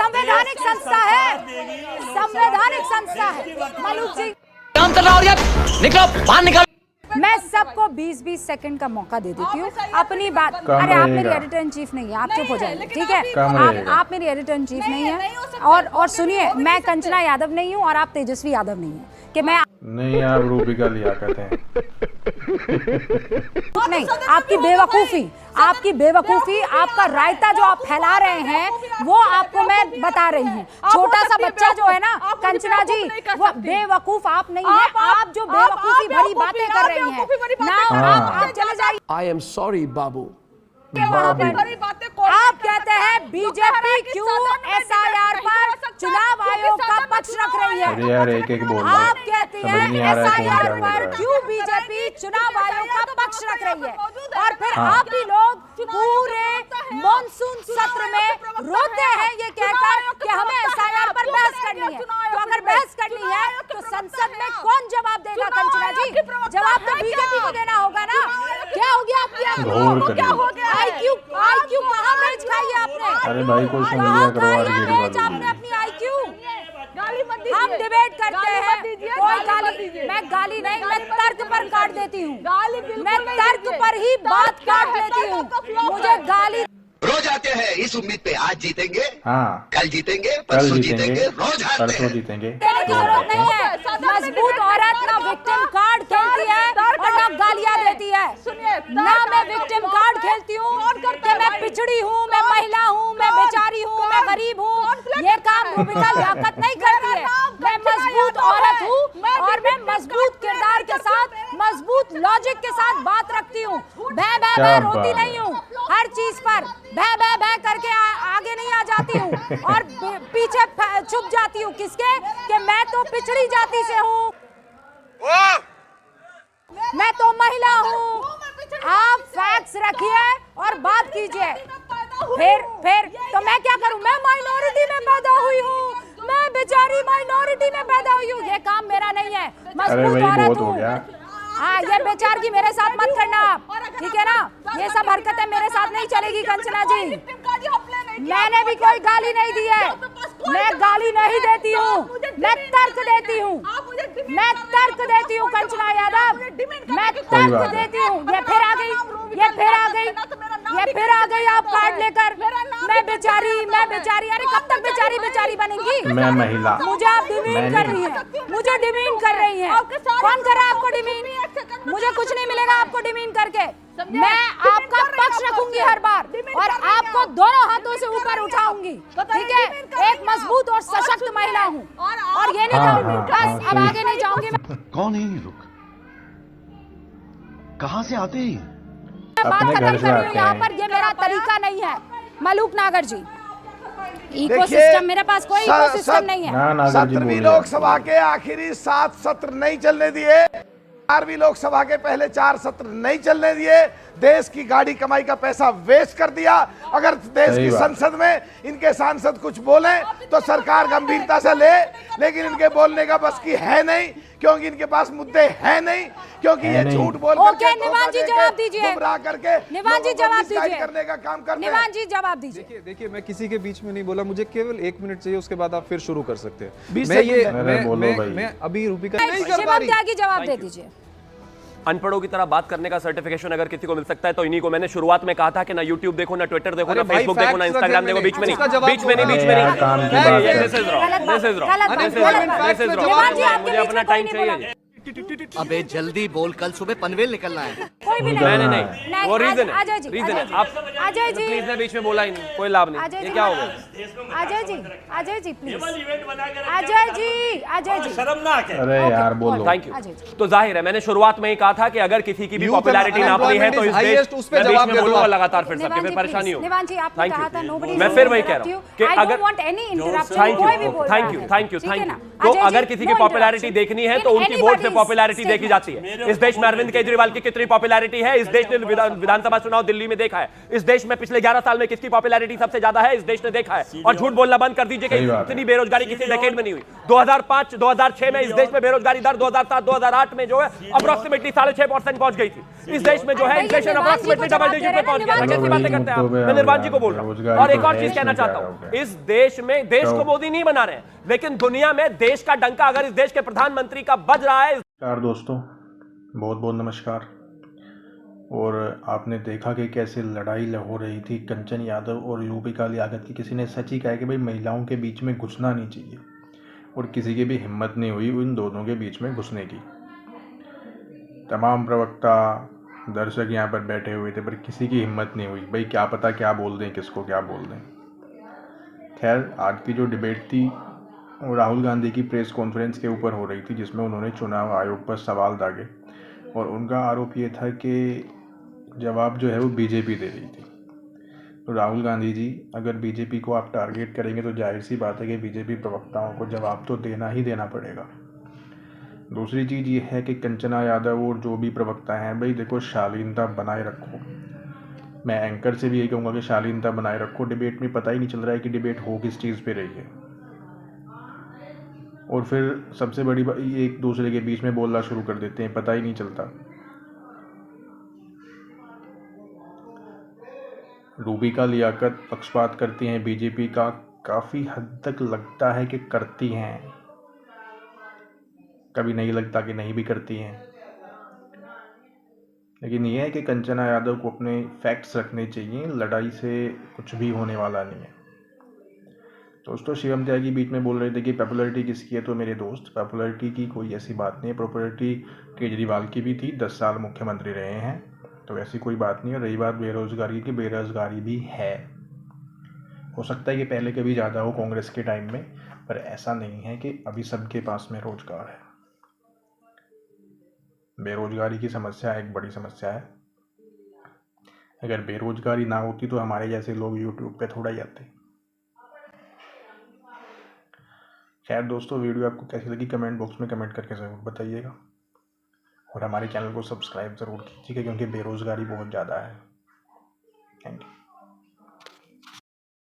संवैधानिक संस्था है, संवैधानिक संस्था है। मलूक जी काम कर रहा हो यार, निकलो बाहर निकलो। मैं सबको 20-20 सेकंड का मौका दे देती हूँ अपनी बात। अरे आप मेरी एडिटर इन चीफ नहीं है, आप चुप हो जाइए, ठीक है? आप मेरी एडिटर इन चीफ नहीं है। और सुनिए, मैं कंचना यादव नहीं हूँ और आप तेजस्वी यादव नहीं है कि मैं नहीं, आप रूबिका लिया कहते हैं। नहीं, आपकी बेवकूफी, आपका रायता जो आप फैला रहे हैं वो आपको मैं बता रही हूँ। छोटा सा बच्चा जो है ना कंचना जी, वो बेवकूफ आप नहीं है। आप जो बेवकूफी भरी बातें कर रही हैं ना, आप चले जाइए। आई एम सॉरी बाबू। आप कहते हैं बीजेपी क्यों SIR पर चुनाव आयोग का पक्ष रख रही है। अरे यार एक बोल रहा आप कहते हैं SIR पर क्यों बीजेपी चुनाव आयोग का पक्ष रख रही है, और फिर आप ही लोग पूरे मॉनसून सत्र में रोते हैं ये कहकर कि हमें SIR पर बहस करनी है। तो अगर बहस करनी है तो संसद में कौन जवाब देगा कंचना जी? जवाब तो बीजेपी को देना होगा ना। क्या हो गया आपकी आंखों? क्या हो गया? IQ कहाँ मैच खाई आपने? अरे भाई कोई सुन लिया करो मैच आपने अपनी IQ। हम डिबेट करते हैं, कोई गाली, मैं गाली नहीं, मैं तर्क पर काट देती हूँ। मैं तर्क पर ही बात काट लेती हूँ। मुझे गाली रोज आते हैं इस उम्मीद पे, आज जीतेंगे, हाँ कल जीतेंगे, परसों जीतेंगे, रोज हारते परसों हैं। जीतेंगे। देने की जरूरत नहीं है। मजबूत औरत ना विक्टिम कार्ड खेलती है और ना गालियां देती है। ना मैं विक्टिम कार्ड खेलती हूँ कि मैं पिछड़ी हूँ, मैं महिला हूँ, मैं बेचारी हूँ, मैं गरीब हूँ। ये काम रूबिका लियाकत नहीं करती है। मैं मजबूत औरत हूँ और मैं मजबूत किरदार के साथ, मजबूत लॉजिक के साथ बात रखती हूँ। भय भय भय रोती नहीं हूँ हर चीज पर। भय भय भय करके आगे नहीं आ जाती हूँ और पीछे छुप जाती हूँ। किसके? कि मैं तो पिछड़ी जाति से हूँ, मैं तो महिला हूँ। आप फैक्ट्स रखिए और बात कीजिए। फिर तो मैं क्या करूँ? मैं माइनॉरिटी में पैदा हुई हूँ, मैं बेचारी माइनॉरिटी में पैदा हुई हूँ। ये काम मेरा नहीं है। मजबूत औरत हूँ। हाँ, ये बेचार की मेरे साथ मत करना आप, ठीक है ना? ये सब हरकतें मेरे साथ नहीं चलेगी कंचना जी। मैंने भी कोई गाली नहीं दी है, मैं गाली नहीं देती हूँ, मैं तर्क देती हूँ, मैं तर्क देती हूँ कंचना यादव, मैं तर्क देती हूँ। ये फिर आ गई, ये फिर आ गई, ये फिर आ गई आप कार्ड लेकर। मैं बेचारी। अरे कब तक बेचारी बनेंगी? मैं महिला। मुझे आप डिमीन कर रही हैं, मुझे डिमीन कर रही हैं। कौन कर रहा है आपको डिमीन? मुझे कुछ नहीं मिलेगा आपको डिमीन करके। मैं आपका पक्ष रखूंगी हर बार और आपको दोनों हाथों से ऊपर उठाऊंगी, ठीक है? एक मजबूत और सशक्त महिला हूँ और ये नहीं कहूँगी बस अब आगे नहीं जाऊंगी। कौन है ये लोग? कहाँ से आते हैं? बात खत्म कर रही हूँ यहाँ पर। ये मेरा तरीका नहीं है मलूक नागर जी। इकोसिस्टम, मेरे पास कोई इकोसिस्टम नहीं है। 17वीं लोकसभा के आखिरी 7 सत्र नहीं चलने दिए, 4वीं लोकसभा के पहले 4 सत्र नहीं चलने दिए। देश की गाड़ी कमाई का पैसा वेस्ट कर दिया। अगर देश की संसद में इनके सांसद कुछ बोले तो सरकार गंभीरता से ले, लेकिन इनके बोलने का बस की है नहीं, क्योंकि इनके पास मुद्दे हैं नहीं, क्योंकि ये झूठ बोल करके निवान जी जवाब दीजिए, गुमराह करके निवान जी जवाब दीजिए, करने का काम करते हैं। निवान जी जवाब दीजिए। देखिए मैं किसी के बीच में नहीं बोला, मुझे केवल 1 मिनट चाहिए, उसके बाद आप फिर शुरू कर सकते हैं। मैं अभी रूबिका नहीं कर पा रही। त्यागी जवाब दे दीजिए। अनपढ़ों की तरह बात करने का सर्टिफिकेशन अगर किसी को मिल सकता है तो इन्हीं को। मैंने शुरुआत में कहा था कि ना YouTube देखो, ना ट्विटर देखो, ना फेसबुक देखो, ना इंस्टाग्राम देखो। बीच में नहीं। मुझे अपना टाइम चाहिए। अबे जल्दी बोल, कल सुबह पनवेल निकलना है। कोई भी नहीं, वो रीजन है। अजय जी आप अजय जी प्लीज, बीच में बोला ही नहीं, कोई लाभ नहीं। ये क्या हो गया? अजय जी प्लीज, अजय जी शर्मनाक है। अरे यार बोलो। Thank you. तो जाहिर है मैंने शुरुआत में ही कहा था कि अगर किसी की भी पॉपुलैरिटी नापनी है तो इस देश उस पे जवाब में बोलूंगा लगातार, फिर सबके परेशानी हो। मैं फिर वही कह रहा हूँ कि अगर थैंक यू तो अगर किसी की पॉपुलैरिटी देखनी है तो उनकी वोट से पॉपुलैरिटी देखी जाती है। इस देश में अरविंद केजरीवाल की कितनी पॉपुलैरिटी पॉपुलैरिटी है। इस देश ने विधानसभा चुनाव दिल्ली में देखा है। इस देश में पिछले 11 साल में किसकी पॉपुलैरिटी सबसे ज्यादा है, इस देश ने देखा है। और झूठ बोलना बंद कर दीजिए कि इतनी बेरोजगारी किसी डेकेड में नहीं हुई। 2005 2006 में इस देश में बेरोजगारी दर 2007 2008 में जो है अप्रोक्सीमेटली 6.5% पहुंच गई थी। इस देश में जो है इन्फ्लेशन अप्रोक्सीमेटली डबल डिजिट पे पहुंच गया था। कैसी बातें करते हैं आप? मैं निर्वाण जी को बोल रहा हूं। और एक और चीज कहना चाहता हूं, इस देश में, देश को मोदी नहीं बना रहे हैं, लेकिन दुनिया में देश का डंका अगर इस देश के प्रधानमंत्री का बज रहा है। नमस्कार दोस्तों, बहुत बहुत नमस्कार। और आपने देखा कि कैसे लड़ाई हो रही थी कंचन यादव और यूपिका लियाकत की। किसी ने सच ही कहा कि भाई महिलाओं के बीच में घुसना नहीं चाहिए, और किसी की भी हिम्मत नहीं हुई उन दोनों के बीच में घुसने की। तमाम प्रवक्ता दर्शक यहाँ पर बैठे हुए थे, पर किसी की हिम्मत नहीं हुई। भाई क्या पता क्या बोल दें, किसको क्या बोल दें। खैर, आज की जो डिबेट थी वो राहुल गांधी की प्रेस कॉन्फ्रेंस के ऊपर हो रही थी, जिसमें उन्होंने चुनाव आयोग पर सवाल दागे। और उनका आरोप ये था कि जवाब जो है वो बीजेपी दे रही थी। तो राहुल गांधी जी, अगर बीजेपी को आप टारगेट करेंगे तो जाहिर सी बात है कि बीजेपी प्रवक्ताओं को जवाब तो देना ही देना पड़ेगा। दूसरी चीज़ ये है कि कंचना यादव और जो भी प्रवक्ता हैं, भाई देखो, शालीनता बनाए रखो। मैं एंकर से भी यही कहूँगा कि शालीनता बनाए रखो। डिबेट में पता ही नहीं चल रहा है कि डिबेट हो किस चीज़ पे रही है। और फिर सबसे बड़ी बात, एक दूसरे के बीच में बोलना शुरू कर देते हैं, पता ही नहीं चलता। रूबिका लियाकत पक्षपात करती हैं बीजेपी का, काफ़ी हद तक लगता है कि करती हैं, कभी नहीं लगता कि नहीं भी करती हैं। लेकिन यह है कि कंचना यादव को अपने फैक्ट्स रखने चाहिए, लड़ाई से कुछ भी होने वाला नहीं है। दोस्तों, शिवम त्यागी बीच में बोल रहे थे कि पॉपुलैरिटी किसकी है, तो मेरे दोस्त, पॉपुलैरिटी की कोई ऐसी बात नहीं है। पॉपुलैरिटी केजरीवाल की भी थी, 10 साल मुख्यमंत्री रहे हैं, तो ऐसी कोई बात नहीं है। रही बात बेरोजगारी की, बेरोजगारी भी है। हो सकता है कि पहले कभी ज़्यादा हो कांग्रेस के टाइम में, पर ऐसा नहीं है कि अभी सबके पास में रोजगार है। बेरोजगारी की समस्या एक बड़ी समस्या है। अगर बेरोजगारी ना होती तो हमारे जैसे लोग यूट्यूब पे थोड़ा ही आते। खैर दोस्तों, वीडियो आपको कैसी लगी कमेंट बॉक्स में कमेंट करके ज़रूर बताइएगा। और हमारे चैनल को सब्सक्राइब ज़रूर कीजिएगा, क्योंकि बेरोज़गारी बहुत ज़्यादा है। Thank you.